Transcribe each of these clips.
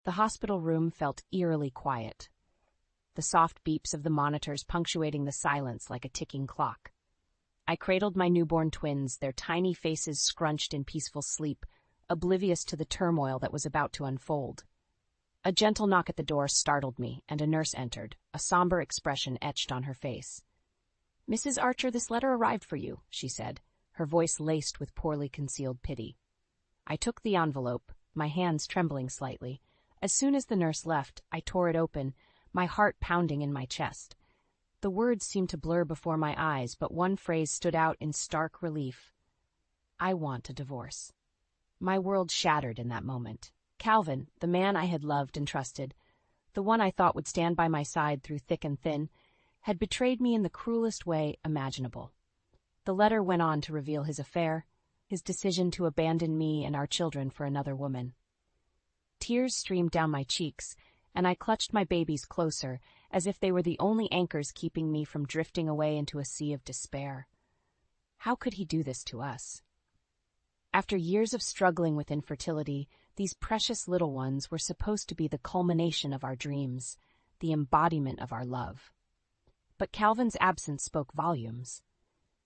The hospital room felt eerily quiet, the soft beeps of the monitors punctuating the silence like a ticking clock. I cradled my newborn twins, their tiny faces scrunched in peaceful sleep, oblivious to the turmoil that was about to unfold. A gentle knock at the door startled me, and a nurse entered, a somber expression etched on her face. "Mrs. Archer, this letter arrived for you," she said, her voice laced with poorly concealed pity. I took the envelope, my hands trembling slightly. As soon as the nurse left, I tore it open, my heart pounding in my chest. The words seemed to blur before my eyes, but one phrase stood out in stark relief. "I want a divorce." My world shattered in that moment. Calvin, the man I had loved and trusted, the one I thought would stand by my side through thick and thin, had betrayed me in the cruelest way imaginable. The letter went on to reveal his affair, his decision to abandon me and our children for another woman. Tears streamed down my cheeks, and I clutched my babies closer, as if they were the only anchors keeping me from drifting away into a sea of despair. How could he do this to us? After years of struggling with infertility, these precious little ones were supposed to be the culmination of our dreams, the embodiment of our love. But Calvin's absence spoke volumes.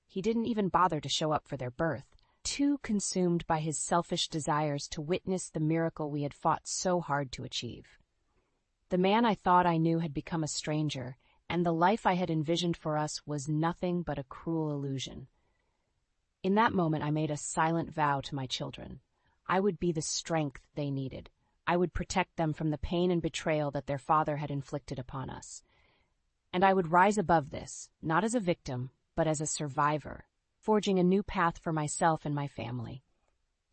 He didn't even bother to show up for their birth, too consumed by his selfish desires to witness the miracle we had fought so hard to achieve. The man I thought I knew had become a stranger, and the life I had envisioned for us was nothing but a cruel illusion. In that moment, I made a silent vow to my children. I would be the strength they needed. I would protect them from the pain and betrayal that their father had inflicted upon us. And I would rise above this, not as a victim, but as a survivor, forging a new path for myself and my family.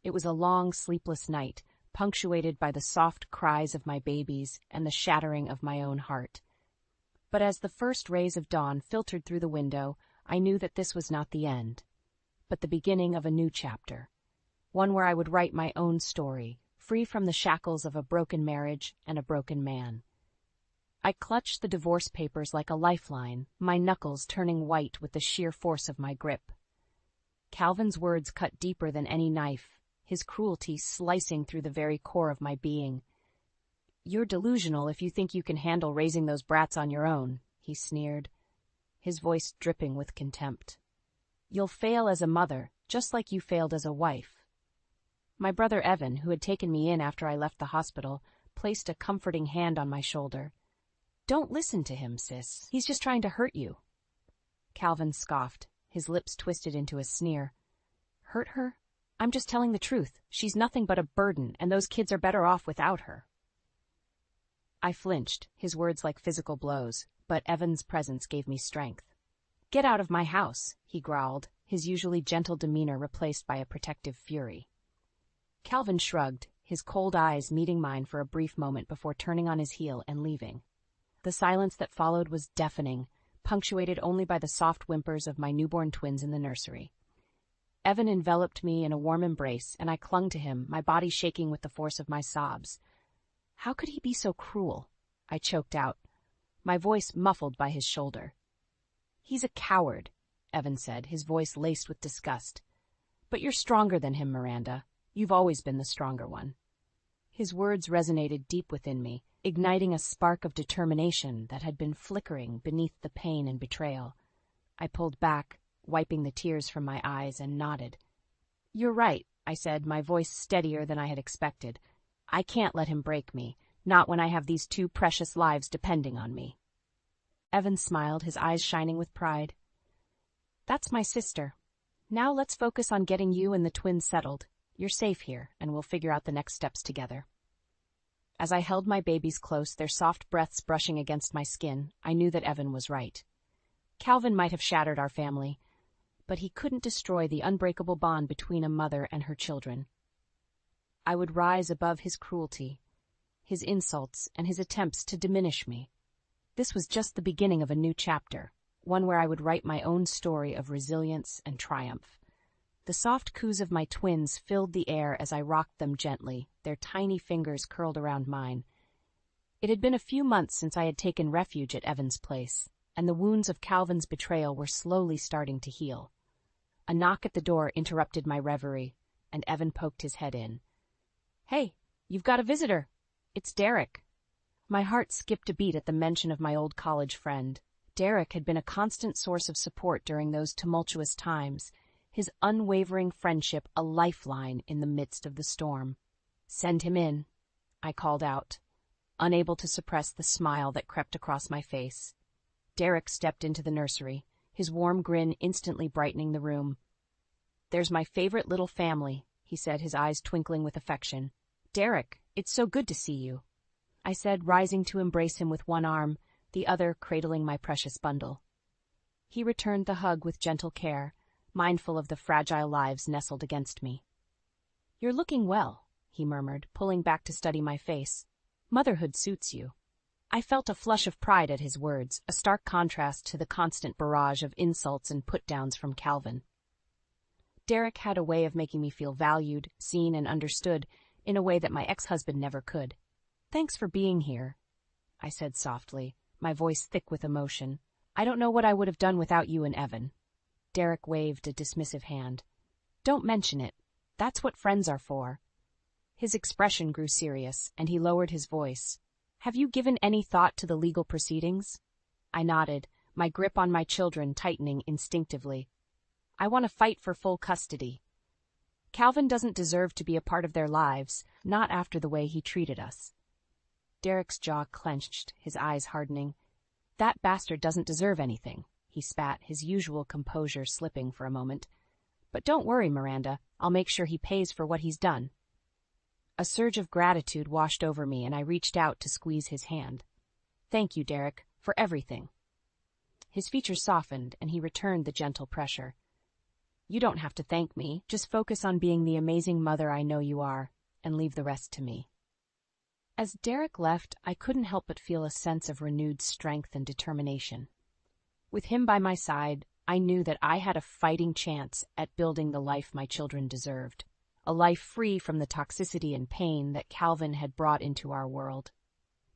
It was a long, sleepless night, punctuated by the soft cries of my babies and the shattering of my own heart. But as the first rays of dawn filtered through the window, I knew that this was not the end, but the beginning of a new chapter, one where I would write my own story, free from the shackles of a broken marriage and a broken man. I clutched the divorce papers like a lifeline, my knuckles turning white with the sheer force of my grip. Calvin's words cut deeper than any knife, his cruelty slicing through the very core of my being. "You're delusional if you think you can handle raising those brats on your own," he sneered, his voice dripping with contempt. "You'll fail as a mother, just like you failed as a wife." My brother Evan, who had taken me in after I left the hospital, placed a comforting hand on my shoulder. "Don't listen to him, sis. He's just trying to hurt you." Calvin scoffed, his lips twisted into a sneer. "Hurt her? I'm just telling the truth. She's nothing but a burden, and those kids are better off without her." I flinched, his words like physical blows, but Evan's presence gave me strength. "Get out of my house," he growled, his usually gentle demeanor replaced by a protective fury. Calvin shrugged, his cold eyes meeting mine for a brief moment before turning on his heel and leaving. The silence that followed was deafening, punctuated only by the soft whimpers of my newborn twins in the nursery. Evan enveloped me in a warm embrace, and I clung to him, my body shaking with the force of my sobs. How could he be so cruel? I choked out, my voice muffled by his shoulder. "He's a coward," Evan said, his voice laced with disgust. "But you're stronger than him, Miranda. You've always been the stronger one." His words resonated deep within me, igniting a spark of determination that had been flickering beneath the pain and betrayal. I pulled back, wiping the tears from my eyes, and nodded. "You're right," I said, my voice steadier than I had expected. "I can't let him break me, not when I have these two precious lives depending on me." Evan smiled, his eyes shining with pride. "That's my sister. Now let's focus on getting you and the twins settled. You're safe here, and we'll figure out the next steps together." As I held my babies close, their soft breaths brushing against my skin, I knew that Evan was right. Calvin might have shattered our family, but he couldn't destroy the unbreakable bond between a mother and her children. I would rise above his cruelty, his insults, and his attempts to diminish me. This was just the beginning of a new chapter, one where I would write my own story of resilience and triumph. The soft coos of my twins filled the air as I rocked them gently, their tiny fingers curled around mine. It had been a few months since I had taken refuge at Evan's place, and the wounds of Calvin's betrayal were slowly starting to heal. A knock at the door interrupted my reverie, and Evan poked his head in. "Hey, you've got a visitor. It's Derek. My heart skipped a beat at the mention of my old college friend. Derek had been a constant source of support during those tumultuous times, his unwavering friendship a lifeline in the midst of the storm. "Send him in," I called out, unable to suppress the smile that crept across my face. Derek stepped into the nursery, his warm grin instantly brightening the room. "There's my favorite little family," he said, his eyes twinkling with affection. "Derek, it's so good to see you," I said, rising to embrace him with one arm, the other cradling my precious bundle. He returned the hug with gentle care, mindful of the fragile lives nestled against me. "You're looking well," he murmured, pulling back to study my face. "Motherhood suits you." I felt a flush of pride at his words, a stark contrast to the constant barrage of insults and put-downs from Calvin. Derek had a way of making me feel valued, seen, and understood in a way that my ex-husband never could. "Thanks for being here," I said softly, my voice thick with emotion. "I don't know what I would have done without you and Evan." Derek waved a dismissive hand. "Don't mention it. That's what friends are for." His expression grew serious, and he lowered his voice. "Have you given any thought to the legal proceedings?" I nodded, my grip on my children tightening instinctively. "I want to fight for full custody. Calvin doesn't deserve to be a part of their lives, not after the way he treated us." Derek's jaw clenched, his eyes hardening. "That bastard doesn't deserve anything," he spat, his usual composure slipping for a moment. "But don't worry, Miranda, I'll make sure he pays for what he's done." A surge of gratitude washed over me, and I reached out to squeeze his hand. "Thank you, Derek, for everything." His features softened, and he returned the gentle pressure. "You don't have to thank me. Just focus on being the amazing mother I know you are, and leave the rest to me." As Derek left, I couldn't help but feel a sense of renewed strength and determination. With him by my side, I knew that I had a fighting chance at building the life my children deserved, a life free from the toxicity and pain that Calvin had brought into our world.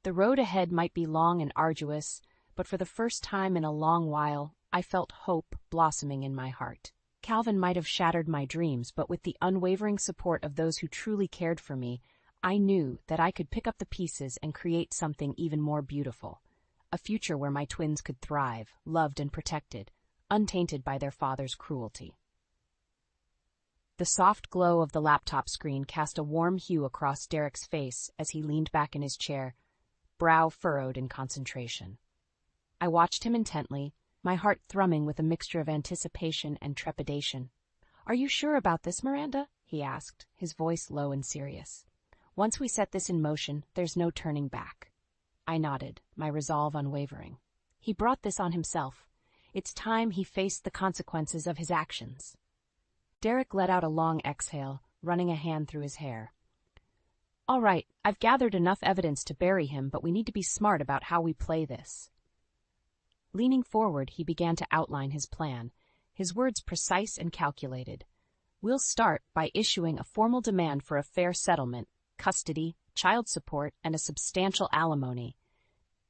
The road ahead might be long and arduous, but for the first time in a long while, I felt hope blossoming in my heart. Calvin might have shattered my dreams, but with the unwavering support of those who truly cared for me, I knew that I could pick up the pieces and create something even more beautiful, a future where my twins could thrive, loved and protected, untainted by their father's cruelty. The soft glow of the laptop screen cast a warm hue across Derek's face as he leaned back in his chair, brow furrowed in concentration. I watched him intently, my heart thrumming with a mixture of anticipation and trepidation. "Are you sure about this, Miranda?" he asked, his voice low and serious. "Once we set this in motion, there's no turning back." I nodded, my resolve unwavering. He brought this on himself. It's time he faced the consequences of his actions. Derek let out a long exhale, running a hand through his hair. "All right, I've gathered enough evidence to bury him, but we need to be smart about how we play this." Leaning forward, he began to outline his plan, his words precise and calculated. "We'll start by issuing a formal demand for a fair settlement, custody, child support, and a substantial alimony.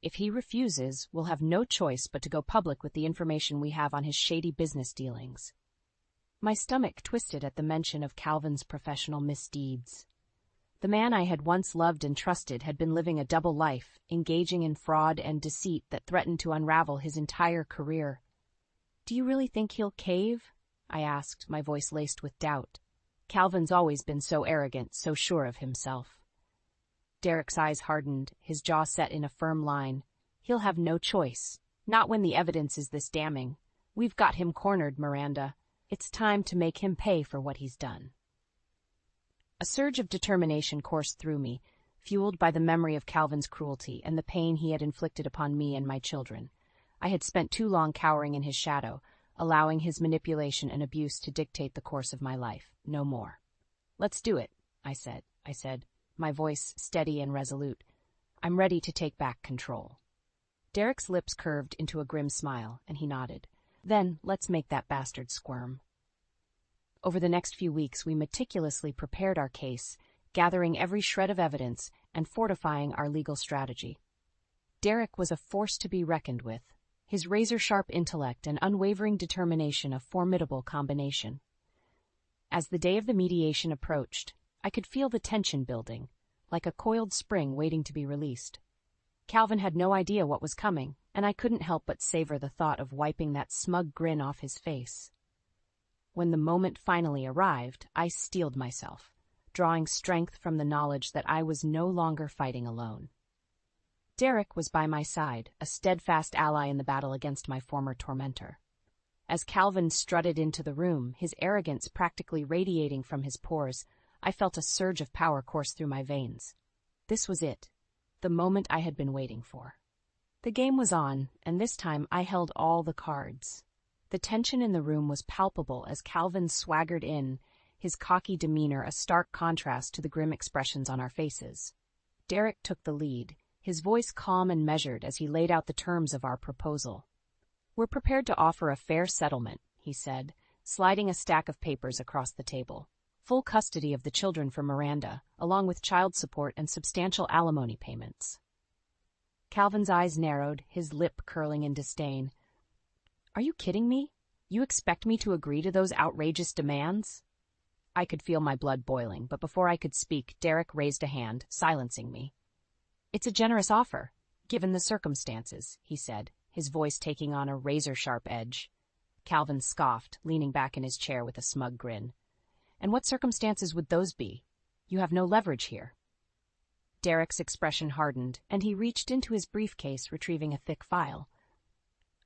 If he refuses, we'll have no choice but to go public with the information we have on his shady business dealings." My stomach twisted at the mention of Calvin's professional misdeeds. The man I had once loved and trusted had been living a double life, engaging in fraud and deceit that threatened to unravel his entire career. "Do you really think he'll cave?" I asked, my voice laced with doubt. Calvin's always been so arrogant, so sure of himself. Derek's eyes hardened, his jaw set in a firm line. "He'll have no choice. Not when the evidence is this damning. We've got him cornered, Miranda. It's time to make him pay for what he's done." A surge of determination coursed through me, fueled by the memory of Calvin's cruelty and the pain he had inflicted upon me and my children. I had spent too long cowering in his shadow, allowing his manipulation and abuse to dictate the course of my life. No more. "Let's do it," I said, my voice steady and resolute. "I'm ready to take back control." Derek's lips curved into a grim smile, and he nodded. "Then let's make that bastard squirm." Over the next few weeks, we meticulously prepared our case, gathering every shred of evidence and fortifying our legal strategy. Derek was a force to be reckoned with, his razor-sharp intellect and unwavering determination a formidable combination. As the day of the mediation approached, I could feel the tension building, like a coiled spring waiting to be released. Calvin had no idea what was coming, and I couldn't help but savor the thought of wiping that smug grin off his face. When the moment finally arrived, I steeled myself, drawing strength from the knowledge that I was no longer fighting alone. Derek was by my side, a steadfast ally in the battle against my former tormentor. As Calvin strutted into the room, his arrogance practically radiating from his pores, I felt a surge of power course through my veins. This was it, the moment I had been waiting for. The game was on, and this time I held all the cards. The tension in the room was palpable as Calvin swaggered in, his cocky demeanor a stark contrast to the grim expressions on our faces. Derek took the lead, his voice calm and measured as he laid out the terms of our proposal. "We're prepared to offer a fair settlement," he said, sliding a stack of papers across the table. "Full custody of the children for Miranda, along with child support and substantial alimony payments." Calvin's eyes narrowed, his lip curling in disdain. "Are you kidding me? You expect me to agree to those outrageous demands?" I could feel my blood boiling, but before I could speak, Derek raised a hand, silencing me. "It's a generous offer, given the circumstances," he said, his voice taking on a razor-sharp edge. Calvin scoffed, leaning back in his chair with a smug grin. "And what circumstances would those be? You have no leverage here." Derek's expression hardened, and he reached into his briefcase, retrieving a thick file.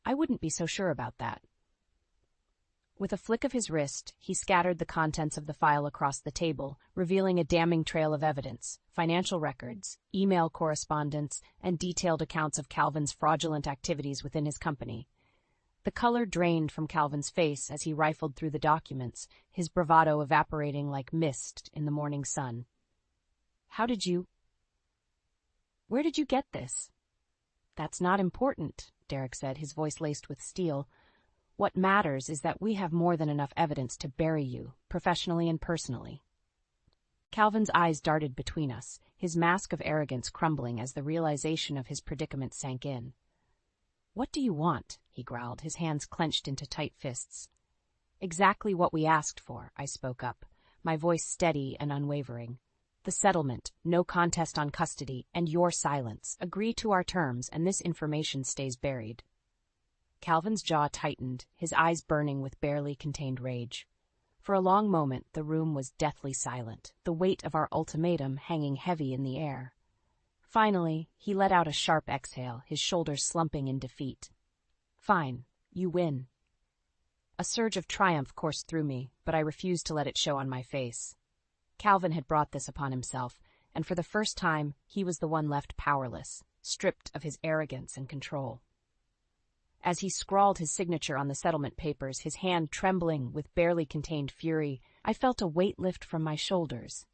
"I wouldn't be so sure about that." With a flick of his wrist, he scattered the contents of the file across the table, revealing a damning trail of evidence, financial records, email correspondence, and detailed accounts of Calvin's fraudulent activities within his company. The color drained from Calvin's face as he rifled through the documents, his bravado evaporating like mist in the morning sun. Where did you get this?" "That's not important," Derek said, his voice laced with steel. "What matters is that we have more than enough evidence to bury you, professionally and personally." Calvin's eyes darted between us, his mask of arrogance crumbling as the realization of his predicament sank in. "What do you want?" he growled, his hands clenched into tight fists. "Exactly what we asked for," I spoke up, my voice steady and unwavering. "The settlement, no contest on custody, and your silence. Agree to our terms, and this information stays buried." Calvin's jaw tightened, his eyes burning with barely contained rage. For a long moment, the room was deathly silent, the weight of our ultimatum hanging heavy in the air. Finally, he let out a sharp exhale, his shoulders slumping in defeat. "Fine, you win." A surge of triumph coursed through me, but I refused to let it show on my face. Calvin had brought this upon himself, and for the first time, he was the one left powerless, stripped of his arrogance and control. As he scrawled his signature on the settlement papers, his hand trembling with barely contained fury, I felt a weight lift from my shoulders.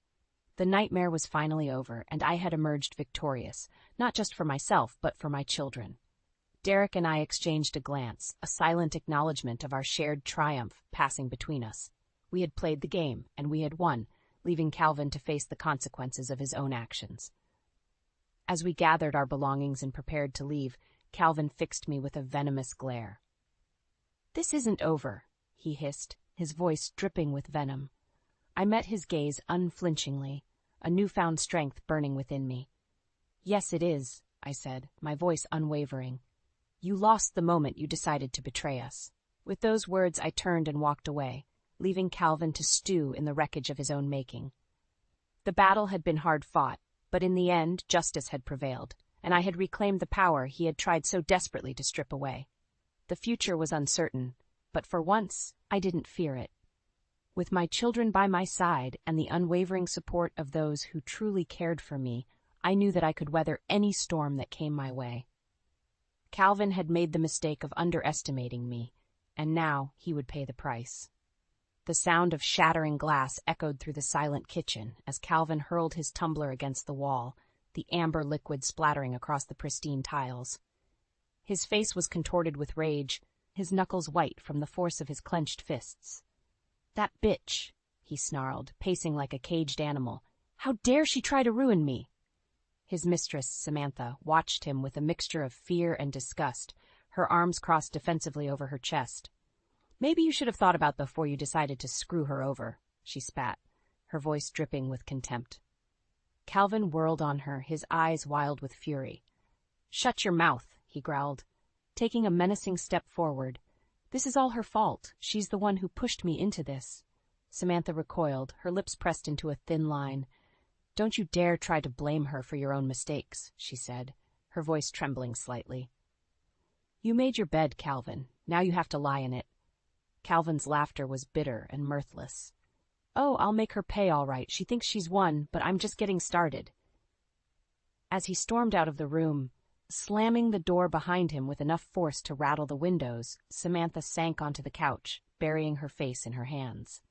The nightmare was finally over, and I had emerged victorious, not just for myself, but for my children. Derek and I exchanged a glance, a silent acknowledgement of our shared triumph passing between us. We had played the game, and we had won, leaving Calvin to face the consequences of his own actions. As we gathered our belongings and prepared to leave, Calvin fixed me with a venomous glare. "This isn't over," he hissed, his voice dripping with venom. I met his gaze unflinchingly, a newfound strength burning within me. "Yes, it is," I said, my voice unwavering. "You lost the moment you decided to betray us." With those words, I turned and walked away, leaving Calvin to stew in the wreckage of his own making. The battle had been hard fought, but in the end, justice had prevailed, and I had reclaimed the power he had tried so desperately to strip away. The future was uncertain, but for once, I didn't fear it. With my children by my side and the unwavering support of those who truly cared for me, I knew that I could weather any storm that came my way. Calvin had made the mistake of underestimating me, and now he would pay the price. The sound of shattering glass echoed through the silent kitchen as Calvin hurled his tumbler against the wall, the amber liquid splattering across the pristine tiles. His face was contorted with rage, his knuckles white from the force of his clenched fists. "That bitch," he snarled, pacing like a caged animal. "How dare she try to ruin me?" His mistress, Samantha, watched him with a mixture of fear and disgust, her arms crossed defensively over her chest. "Maybe you should have thought about before you decided to screw her over," she spat, her voice dripping with contempt. Calvin whirled on her, his eyes wild with fury. "Shut your mouth," he growled, taking a menacing step forward. "This is all her fault. She's the one who pushed me into this." Samantha recoiled, her lips pressed into a thin line. "Don't you dare try to blame her for your own mistakes," she said, her voice trembling slightly. "You made your bed, Calvin. Now you have to lie in it." Calvin's laughter was bitter and mirthless. "Oh, I'll make her pay all right. She thinks she's won, but I'm just getting started." As he stormed out of the room, slamming the door behind him with enough force to rattle the windows, Samantha sank onto the couch, burying her face in her hands.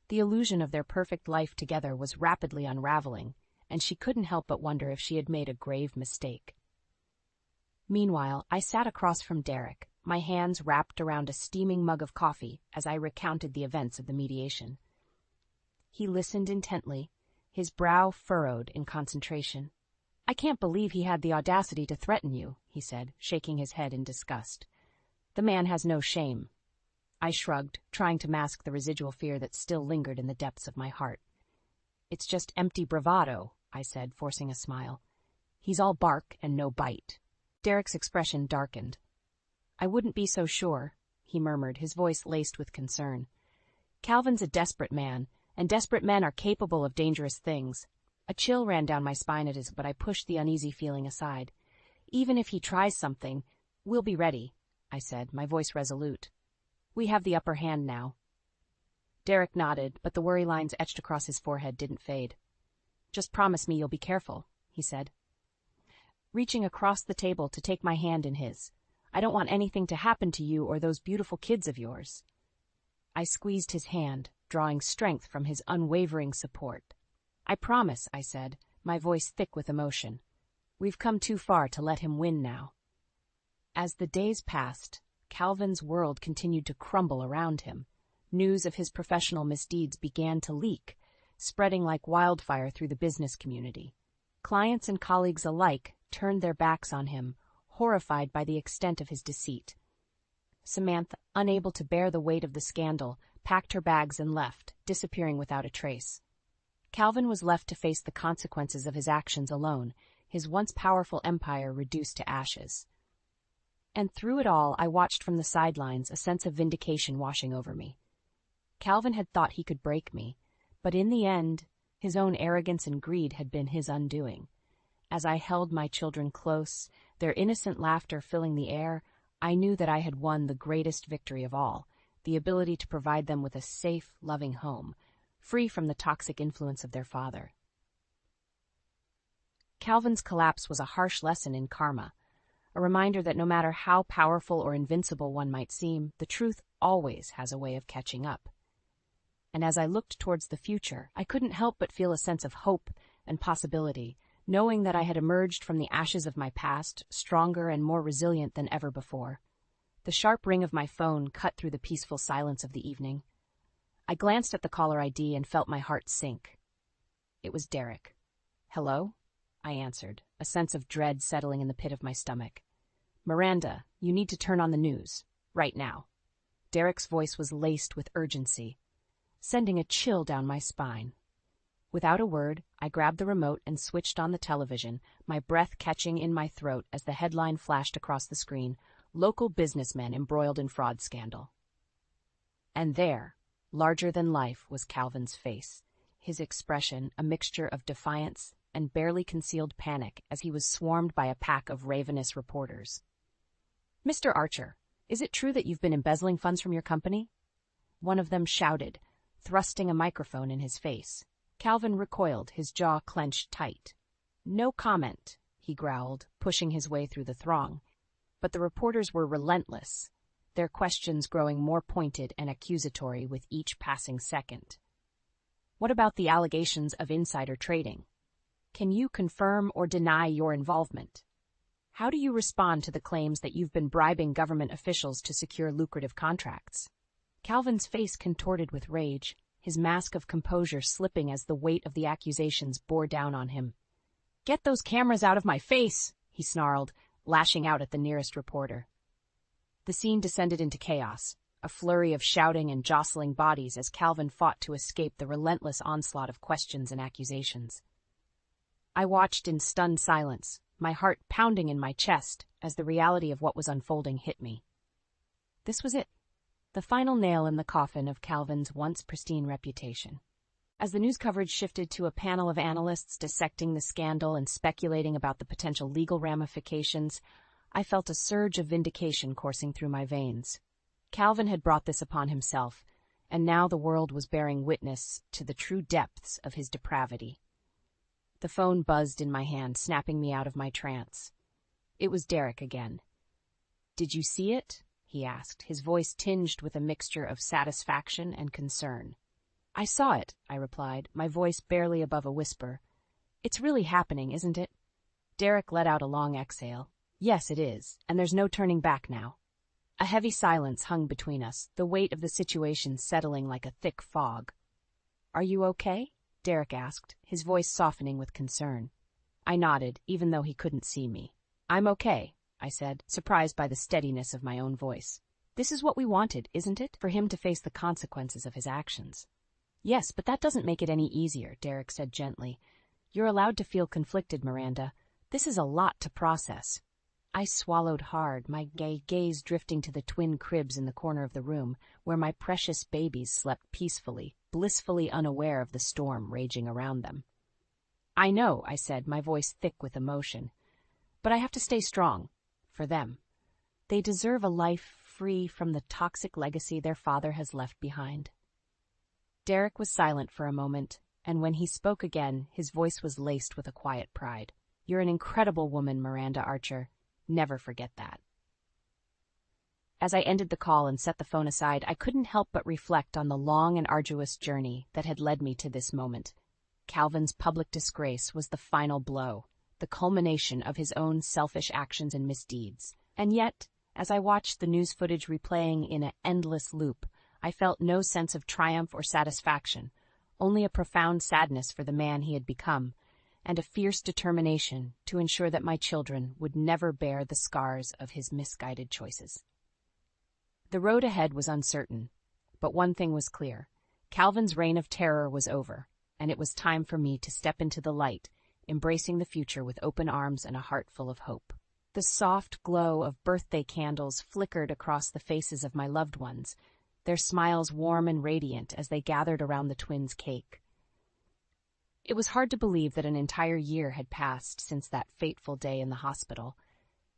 The illusion of their perfect life together was rapidly unraveling, and she couldn't help but wonder if she had made a grave mistake. Meanwhile, I sat across from Derek, my hands wrapped around a steaming mug of coffee as I recounted the events of the mediation. He listened intently, his brow furrowed in concentration. "I can't believe he had the audacity to threaten you," he said, shaking his head in disgust. "The man has no shame." I shrugged, trying to mask the residual fear that still lingered in the depths of my heart. "It's just empty bravado," I said, forcing a smile. "He's all bark and no bite." Derek's expression darkened. "I wouldn't be so sure," he murmured, his voice laced with concern. "Calvin's a desperate man, and desperate men are capable of dangerous things." A chill ran down my spine at his, but I pushed the uneasy feeling aside. "Even if he tries something, we'll be ready," I said, my voice resolute. "We have the upper hand now." Derek nodded, but the worry lines etched across his forehead didn't fade. "Just promise me you'll be careful," he said, reaching across the table to take my hand in his. "I don't want anything to happen to you or those beautiful kids of yours." I squeezed his hand, drawing strength from his unwavering support. "I promise," I said, my voice thick with emotion. "We've come too far to let him win now." As the days passed, Calvin's world continued to crumble around him. News of his professional misdeeds began to leak, spreading like wildfire through the business community. Clients and colleagues alike turned their backs on him, horrified by the extent of his deceit. Samantha, unable to bear the weight of the scandal, packed her bags and left, disappearing without a trace. Calvin was left to face the consequences of his actions alone, his once powerful empire reduced to ashes. And through it all, I watched from the sidelines, a sense of vindication washing over me. Calvin had thought he could break me, but in the end, his own arrogance and greed had been his undoing. As I held my children close, their innocent laughter filling the air, I knew that I had won the greatest victory of all, the ability to provide them with a safe, loving home, free from the toxic influence of their father. Calvin's collapse was a harsh lesson in karma, a reminder that no matter how powerful or invincible one might seem, the truth always has a way of catching up. And as I looked towards the future, I couldn't help but feel a sense of hope and possibility, knowing that I had emerged from the ashes of my past, stronger and more resilient than ever before. The sharp ring of my phone cut through the peaceful silence of the evening. I glanced at the caller ID and felt my heart sink. It was Derek. "Hello?" I answered, a sense of dread settling in the pit of my stomach. "Miranda, you need to turn on the news. Right now." Derek's voice was laced with urgency, sending a chill down my spine. Without a word, I grabbed the remote and switched on the television, my breath catching in my throat as the headline flashed across the screen, "Local businessmen embroiled in fraud scandal." And there, larger than life, was Calvin's face, his expression a mixture of defiance and barely concealed panic as he was swarmed by a pack of ravenous reporters. "Mr. Archer, is it true that you've been embezzling funds from your company?" one of them shouted, thrusting a microphone in his face. Calvin recoiled, his jaw clenched tight. "No comment," he growled, pushing his way through the throng. But the reporters were relentless, their questions growing more pointed and accusatory with each passing second. "What about the allegations of insider trading? Can you confirm or deny your involvement? How do you respond to the claims that you've been bribing government officials to secure lucrative contracts?" Calvin's face contorted with rage, his mask of composure slipping as the weight of the accusations bore down on him. "Get those cameras out of my face!" he snarled, lashing out at the nearest reporter. The scene descended into chaos, a flurry of shouting and jostling bodies as Calvin fought to escape the relentless onslaught of questions and accusations. I watched in stunned silence, my heart pounding in my chest as the reality of what was unfolding hit me. This was it, the final nail in the coffin of Calvin's once pristine reputation. As the news coverage shifted to a panel of analysts dissecting the scandal and speculating about the potential legal ramifications, I felt a surge of vindication coursing through my veins. Calvin had brought this upon himself, and now the world was bearing witness to the true depths of his depravity. The phone buzzed in my hand, snapping me out of my trance. It was Derek again. "Did you see it?" he asked, his voice tinged with a mixture of satisfaction and concern. "I saw it," I replied, my voice barely above a whisper. "It's really happening, isn't it?" Derek let out a long exhale. "Yes, it is, and there's no turning back now." A heavy silence hung between us, the weight of the situation settling like a thick fog. "Are you okay?" Derek asked, his voice softening with concern. I nodded, even though he couldn't see me. "I'm okay," I said, surprised by the steadiness of my own voice. "This is what we wanted, isn't it? For him to face the consequences of his actions." "Yes, but that doesn't make it any easier," Derek said gently. "You're allowed to feel conflicted, Miranda. This is a lot to process." I swallowed hard, my gaze drifting to the twin cribs in the corner of the room, where my precious babies slept peacefully, blissfully unaware of the storm raging around them. "I know," I said, my voice thick with emotion. "But I have to stay strong. For them. They deserve a life free from the toxic legacy their father has left behind." Derek was silent for a moment, and when he spoke again, his voice was laced with a quiet pride. "You're an incredible woman, Miranda Archer. Never forget that." As I ended the call and set the phone aside, I couldn't help but reflect on the long and arduous journey that had led me to this moment. Calvin's public disgrace was the final blow, the culmination of his own selfish actions and misdeeds. And yet, as I watched the news footage replaying in an endless loop, I felt no sense of triumph or satisfaction, only a profound sadness for the man he had become, and a fierce determination to ensure that my children would never bear the scars of his misguided choices. The road ahead was uncertain, but one thing was clear. Calvin's reign of terror was over, and it was time for me to step into the light, embracing the future with open arms and a heart full of hope. The soft glow of birthday candles flickered across the faces of my loved ones, their smiles warm and radiant as they gathered around the twins' cake. It was hard to believe that an entire year had passed since that fateful day in the hospital,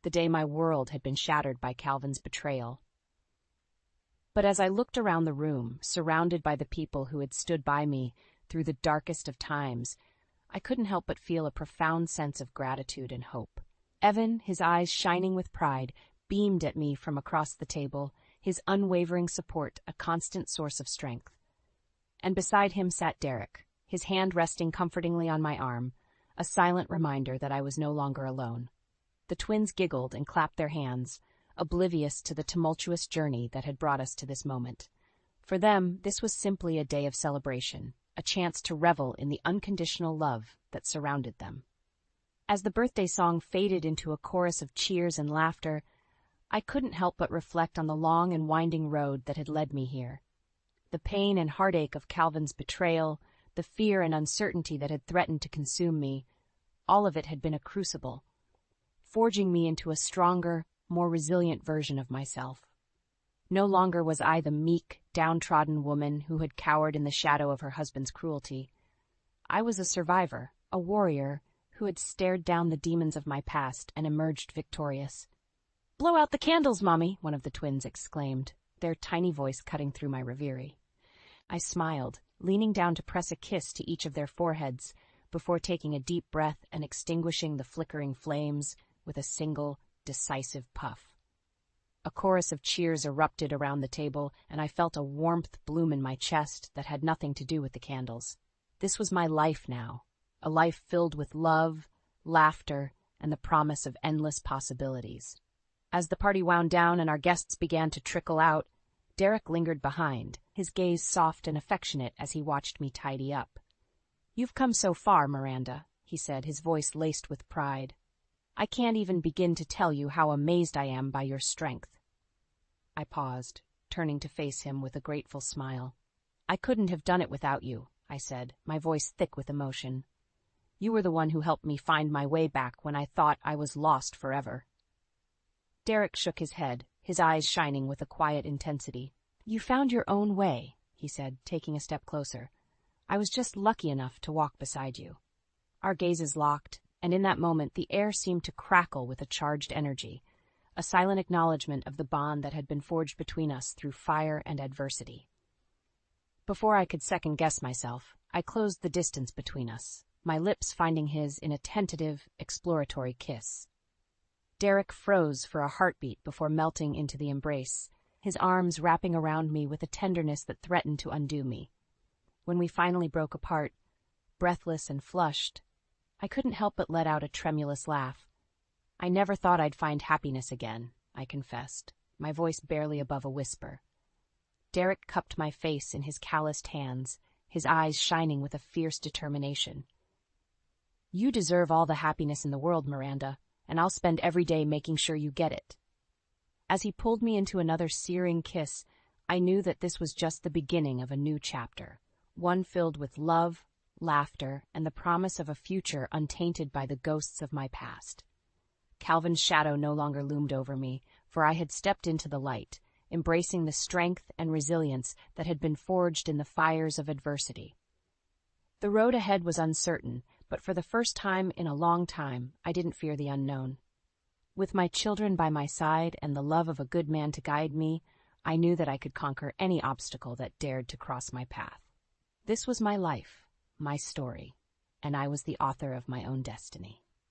the day my world had been shattered by Calvin's betrayal. But as I looked around the room, surrounded by the people who had stood by me through the darkest of times, I couldn't help but feel a profound sense of gratitude and hope. Evan, his eyes shining with pride, beamed at me from across the table, his unwavering support a constant source of strength. And beside him sat Derek, his hand resting comfortingly on my arm, a silent reminder that I was no longer alone. The twins giggled and clapped their hands, oblivious to the tumultuous journey that had brought us to this moment. For them, this was simply a day of celebration, a chance to revel in the unconditional love that surrounded them. As the birthday song faded into a chorus of cheers and laughter, I couldn't help but reflect on the long and winding road that had led me here. The pain and heartache of Calvin's betrayal, the fear and uncertainty that had threatened to consume me, all of it had been a crucible, forging me into a stronger, more resilient version of myself. No longer was I the meek, downtrodden woman who had cowered in the shadow of her husband's cruelty. I was a survivor, a warrior, who had stared down the demons of my past and emerged victorious. "Blow out the candles, Mommy," one of the twins exclaimed, their tiny voice cutting through my reverie. I smiled, leaning down to press a kiss to each of their foreheads before taking a deep breath and extinguishing the flickering flames with a single, decisive puff. A chorus of cheers erupted around the table, and I felt a warmth bloom in my chest that had nothing to do with the candles. This was my life now, a life filled with love, laughter, and the promise of endless possibilities. As the party wound down and our guests began to trickle out, Derek lingered behind, his gaze soft and affectionate as he watched me tidy up. "You've come so far, Miranda," he said, his voice laced with pride. "I can't even begin to tell you how amazed I am by your strength." I paused, turning to face him with a grateful smile. "I couldn't have done it without you," I said, my voice thick with emotion. You were the one who helped me find my way back when I thought I was lost forever." Derek shook his head, his eyes shining with a quiet intensity. "You found your own way," he said, taking a step closer. "I was just lucky enough to walk beside you." Our gazes locked, and in that moment the air seemed to crackle with a charged energy, a silent acknowledgement of the bond that had been forged between us through fire and adversity. Before I could second-guess myself, I closed the distance between us, my lips finding his in a tentative, exploratory kiss. Derek froze for a heartbeat before melting into the embrace, his arms wrapping around me with a tenderness that threatened to undo me. When we finally broke apart, breathless and flushed, I couldn't help but let out a tremulous laugh. "I never thought I'd find happiness again," I confessed, my voice barely above a whisper. Derek cupped my face in his calloused hands, his eyes shining with a fierce determination. "You deserve all the happiness in the world, Miranda, and I'll spend every day making sure you get it." As he pulled me into another searing kiss, I knew that this was just the beginning of a new chapter, one filled with love, laughter, and the promise of a future untainted by the ghosts of my past. Calvin's shadow no longer loomed over me, for I had stepped into the light, embracing the strength and resilience that had been forged in the fires of adversity. The road ahead was uncertain, but for the first time in a long time, I didn't fear the unknown. With my children by my side and the love of a good man to guide me, I knew that I could conquer any obstacle that dared to cross my path. This was my life, my story, and I was the author of my own destiny.